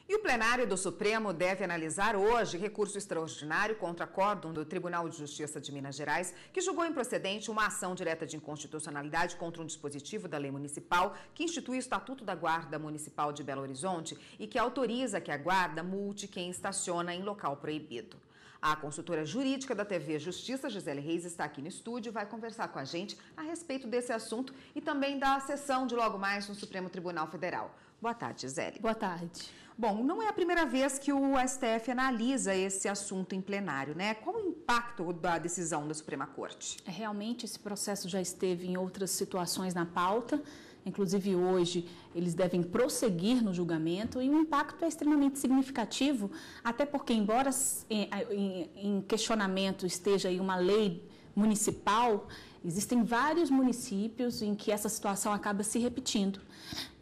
E o plenário do Supremo deve analisar hoje recurso extraordinário contra acórdão do Tribunal de Justiça de Minas Gerais, que julgou improcedente uma ação direta de inconstitucionalidade contra um dispositivo da lei municipal que institui o Estatuto da Guarda Municipal de Belo Horizonte e que autoriza que a guarda multe quem estaciona em local proibido. A consultora jurídica da TV Justiça, Gisele Reis, está aqui no estúdio e vai conversar com a gente a respeito desse assunto e também da sessão de logo mais no Supremo Tribunal Federal. Boa tarde, Gisele. Boa tarde. Bom, não é a primeira vez que o STF analisa esse assunto em plenário, né? Qual o impacto da decisão da Suprema Corte? Realmente, esse processo já esteve em outras situações na pauta. Inclusive, hoje, eles devem prosseguir no julgamento e o impacto é extremamente significativo, até porque, embora em questionamento esteja aí uma lei municipal, existem vários municípios em que essa situação acaba se repetindo.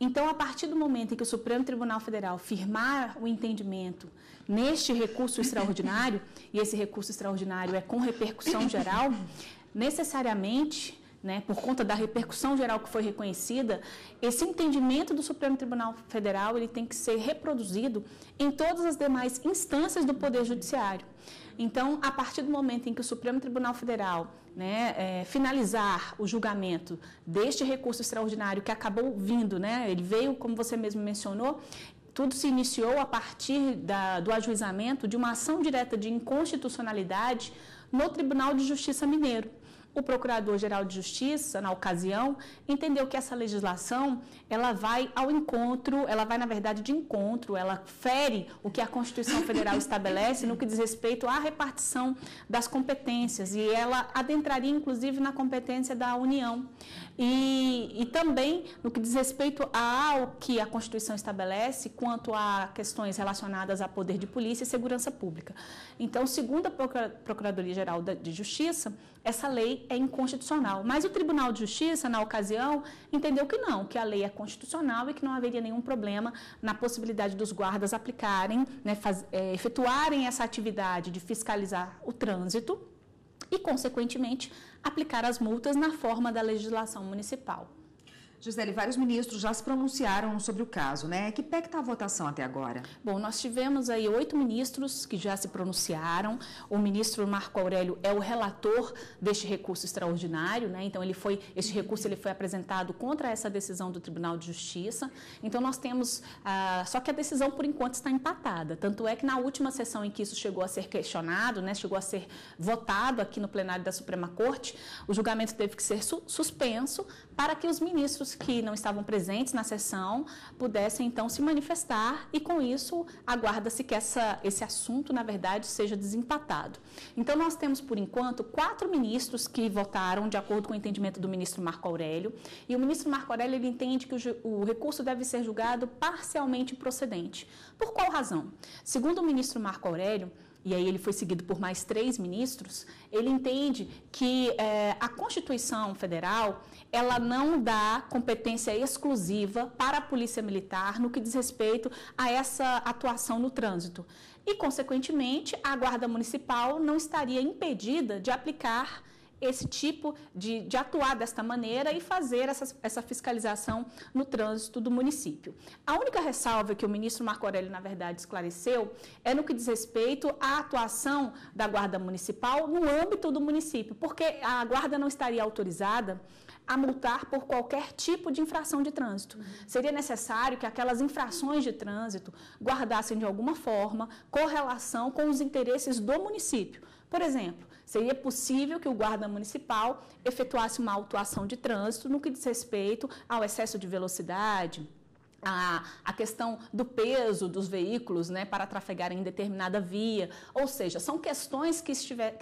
Então, a partir do momento em que o Supremo Tribunal Federal firmar o entendimento neste recurso extraordinário, e esse recurso extraordinário é com repercussão geral, necessariamente, por conta da repercussão geral que foi reconhecida, esse entendimento do Supremo Tribunal Federal ele tem que ser reproduzido em todas as demais instâncias do Poder Judiciário. Então, a partir do momento em que o Supremo Tribunal Federal finalizar o julgamento deste recurso extraordinário que acabou vindo, ele veio, como você mesmo mencionou, tudo se iniciou a partir do ajuizamento de uma ação direta de inconstitucionalidade no Tribunal de Justiça Mineiro. O Procurador-Geral de Justiça, na ocasião, entendeu que essa legislação, ela vai ao encontro, ela vai, na verdade, de encontro, ela fere o que a Constituição Federal estabelece no que diz respeito à repartição das competências, e ela adentraria, inclusive, na competência da União. E também no que diz respeito ao que a Constituição estabelece quanto a questões relacionadas a poder de polícia e segurança pública. Então, segundo a Procuradoria-Geral de Justiça, essa lei é inconstitucional. Mas o Tribunal de Justiça, na ocasião, entendeu que não, que a lei é constitucional e que não haveria nenhum problema na possibilidade dos guardas aplicarem, efetuarem essa atividade de fiscalizar o trânsito e, consequentemente, aplicar as multas na forma da legislação municipal. Gisele, vários ministros já se pronunciaram sobre o caso, né? Que pé que está a votação até agora? Bom, nós tivemos aí 8 ministros que já se pronunciaram. O ministro Marco Aurélio é o relator deste recurso extraordinário, Então, este recurso ele foi apresentado contra essa decisão do Tribunal de Justiça. Então, nós temos, só que a decisão, por enquanto, está empatada. Tanto é que na última sessão em que isso chegou a ser questionado, chegou a ser votado aqui no plenário da Suprema Corte, o julgamento teve que ser suspenso para que os ministros que não estavam presentes na sessão pudessem, então, se manifestar e, com isso, aguarda-se que esse assunto, na verdade, seja desempatado. Então, nós temos, por enquanto, 4 ministros que votaram de acordo com o entendimento do ministro Marco Aurélio, e o ministro Marco Aurélio ele entende que o recurso deve ser julgado parcialmente procedente. Por qual razão? Segundo o ministro Marco Aurélio, e aí ele foi seguido por mais 3 ministros, ele entende que a Constituição Federal ela não dá competência exclusiva para a Polícia Militar no que diz respeito a essa atuação no trânsito. E, consequentemente, a Guarda Municipal não estaria impedida de aplicar esse tipo de atuar desta maneira e fazer essa fiscalização no trânsito do município. A única ressalva que o ministro Marco Aurélio, na verdade, esclareceu é no que diz respeito à atuação da Guarda Municipal no âmbito do município, porque a Guarda não estaria autorizada a multar por qualquer tipo de infração de trânsito. Seria necessário que aquelas infrações de trânsito guardassem de alguma forma correlação com os interesses do município. Por exemplo, seria possível que o guarda municipal efetuasse uma autuação de trânsito no que diz respeito ao excesso de velocidade, a questão do peso dos veículos para trafegarem em determinada via, ou seja, são questões que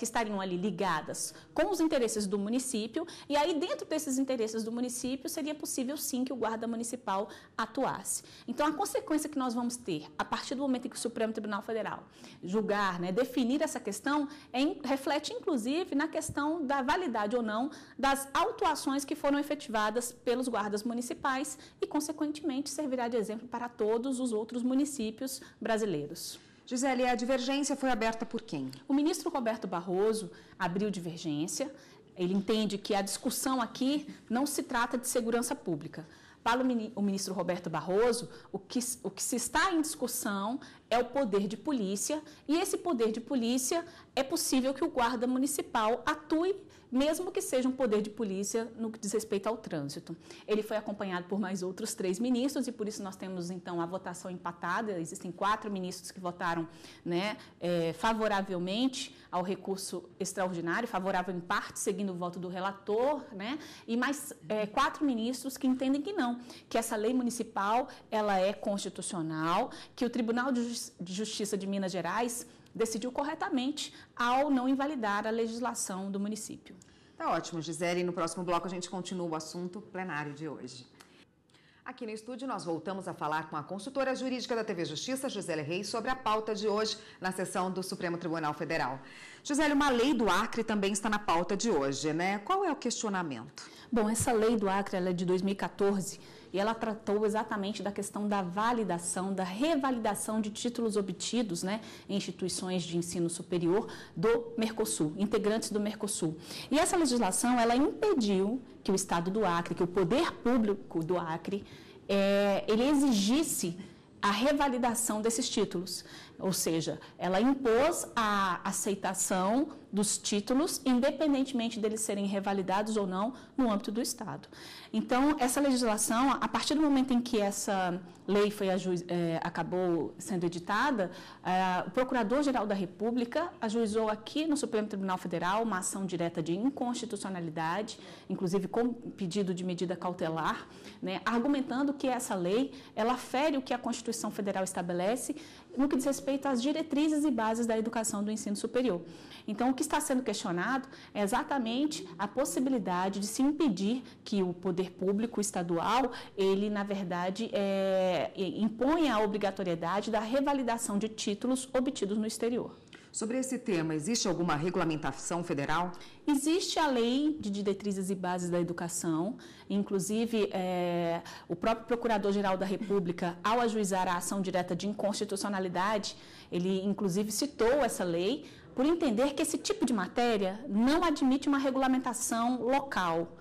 estariam ali ligadas com os interesses do município, e aí dentro desses interesses do município seria possível sim que o guarda municipal atuasse. Então a consequência que nós vamos ter a partir do momento em que o Supremo Tribunal Federal julgar, definir essa questão, reflete inclusive na questão da validade ou não das autuações que foram efetivadas pelos guardas municipais e, consequentemente, servirá de exemplo para todos os outros municípios brasileiros. Gisele, a divergência foi aberta por quem? O ministro Roberto Barroso abriu divergência. Ele entende que a discussão aqui não se trata de segurança pública. Para o ministro Roberto Barroso, o que se está em discussão é o poder de polícia, e esse poder de polícia é possível que o guarda municipal atue, mesmo que seja um poder de polícia no que diz respeito ao trânsito. Ele foi acompanhado por mais outros 3 ministros e por isso nós temos então a votação empatada. Existem 4 ministros que votaram, né, favoravelmente ao recurso extraordinário, favorável em parte, seguindo o voto do relator, né, e mais 4 ministros que entendem que não, que essa lei municipal ela é constitucional, que o Tribunal de Justiça de Minas Gerais decidiu corretamente ao não invalidar a legislação do município. Tá ótimo, Gisele. No próximo bloco a gente continua o assunto plenário de hoje. Aqui no estúdio nós voltamos a falar com a consultora jurídica da TV Justiça, Gisele Reis, sobre a pauta de hoje na sessão do Supremo Tribunal Federal. Gisele, uma lei do Acre também está na pauta de hoje, né? Qual é o questionamento? Bom, essa lei do Acre ela é de 2014 e ela tratou exatamente da questão da validação, da revalidação de títulos obtidos, né, em instituições de ensino superior do Mercosul, integrantes do Mercosul. E essa legislação, ela impediu que o Estado do Acre, que o poder público do Acre, ele exigisse a revalidação desses títulos. Ou seja, ela impôs a aceitação dos títulos, independentemente deles serem revalidados ou não no âmbito do Estado. Então, essa legislação, a partir do momento em que essa lei acabou sendo editada, o Procurador-Geral da República ajuizou aqui no Supremo Tribunal Federal uma ação direta de inconstitucionalidade, inclusive com pedido de medida cautelar, né, argumentando que essa lei, ela fere o que a Constituição Federal estabelece no que diz respeito às diretrizes e bases da educação do ensino superior. Então, o que está sendo questionado é exatamente a possibilidade de se impedir que o poder público estadual, ele, na verdade, imponha a obrigatoriedade da revalidação de títulos obtidos no exterior. Sobre esse tema, existe alguma regulamentação federal? Existe a Lei de Diretrizes e Bases da Educação, inclusive o próprio Procurador-Geral da República, ao ajuizar a ação direta de inconstitucionalidade, ele inclusive citou essa lei por entender que esse tipo de matéria não admite uma regulamentação local.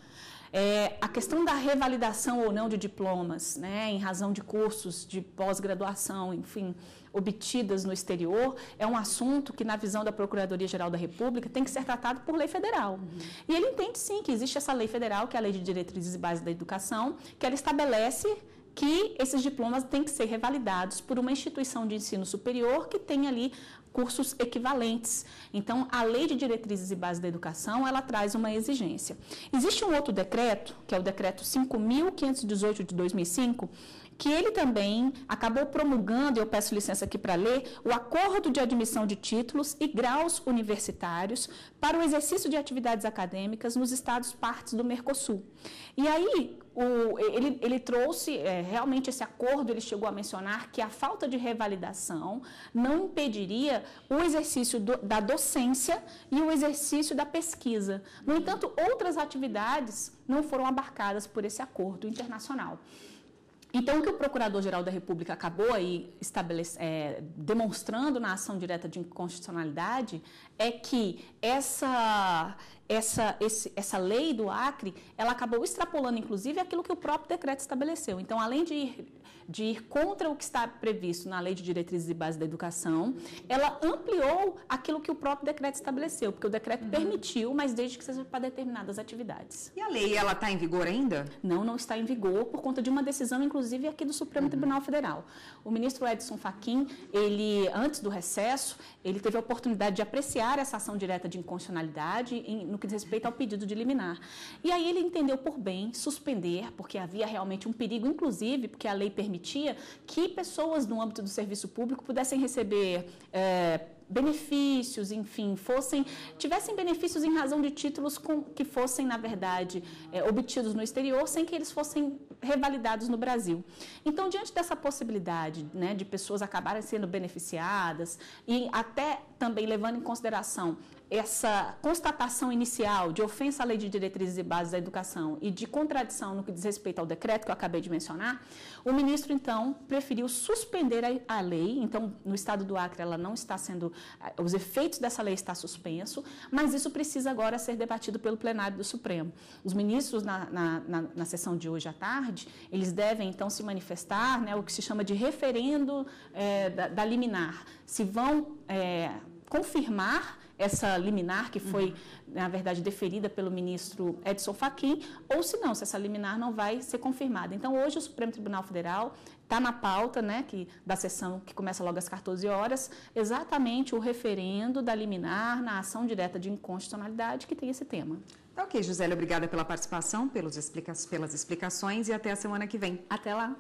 A questão da revalidação ou não de diplomas, né, em razão de cursos de pós-graduação, enfim, obtidas no exterior, é um assunto que, na visão da Procuradoria-Geral da República, tem que ser tratado por lei federal. E ele entende, sim, que existe essa lei federal, que é a Lei de Diretrizes e Bases da Educação, que ela estabelece que esses diplomas têm que ser revalidados por uma instituição de ensino superior que tem ali cursos equivalentes. Então, a Lei de Diretrizes e Bases da Educação, ela traz uma exigência. Existe um outro decreto, que é o Decreto 5.518 de 2005, que ele também acabou promulgando, eu peço licença aqui para ler, o Acordo de Admissão de Títulos e Graus Universitários para o exercício de atividades acadêmicas nos estados partes do Mercosul. E aí, ele trouxe, realmente esse acordo, ele chegou a mencionar que a falta de revalidação não impediria o exercício da docência e o exercício da pesquisa. No entanto, outras atividades não foram abarcadas por esse acordo internacional. Então, o que o Procurador-Geral da República acabou aí demonstrando na ação direta de inconstitucionalidade é que essa lei do Acre, ela acabou extrapolando, inclusive, aquilo que o próprio decreto estabeleceu. Então, além de ir contra o que está previsto na Lei de Diretrizes e Bases da Educação, ela ampliou aquilo que o próprio decreto estabeleceu, porque o decreto permitiu, mas desde que seja para determinadas atividades. E a lei, ela está em vigor ainda? Não, não está em vigor por conta de uma decisão, inclusive, aqui do Supremo Tribunal Federal. O ministro Edson Fachin, ele, antes do recesso, ele teve a oportunidade de apreciar essa ação direta de inconstitucionalidade no que diz respeito ao pedido de liminar. E aí ele entendeu por bem suspender, porque havia realmente um perigo, inclusive, porque a lei permitia que pessoas no âmbito do serviço público pudessem receber benefícios, enfim, tivessem benefícios em razão de títulos que fossem, na verdade, obtidos no exterior, sem que eles fossem revalidados no Brasil. Então, diante dessa possibilidade, né, de pessoas acabarem sendo beneficiadas e até também levando em consideração essa constatação inicial de ofensa à lei de diretrizes e bases da educação e de contradição no que diz respeito ao decreto que eu acabei de mencionar, o ministro, então, preferiu suspender a lei. Então, no estado do Acre, ela não está sendo, os efeitos dessa lei estão suspensos, mas isso precisa agora ser debatido pelo plenário do Supremo. Os ministros, na sessão de hoje à tarde, eles devem, então, se manifestar, né, o que se chama de referendo da liminar, se vão confirmar essa liminar que foi, na verdade, deferida pelo ministro Edson Fachin, ou se não, se essa liminar não vai ser confirmada. Então, hoje o Supremo Tribunal Federal está na pauta, né, da sessão que começa logo às 14 horas, exatamente o referendo da liminar na ação direta de inconstitucionalidade que tem esse tema. Tá ok, Gisele, obrigada pela participação, pelas explicações e até a semana que vem. Até lá.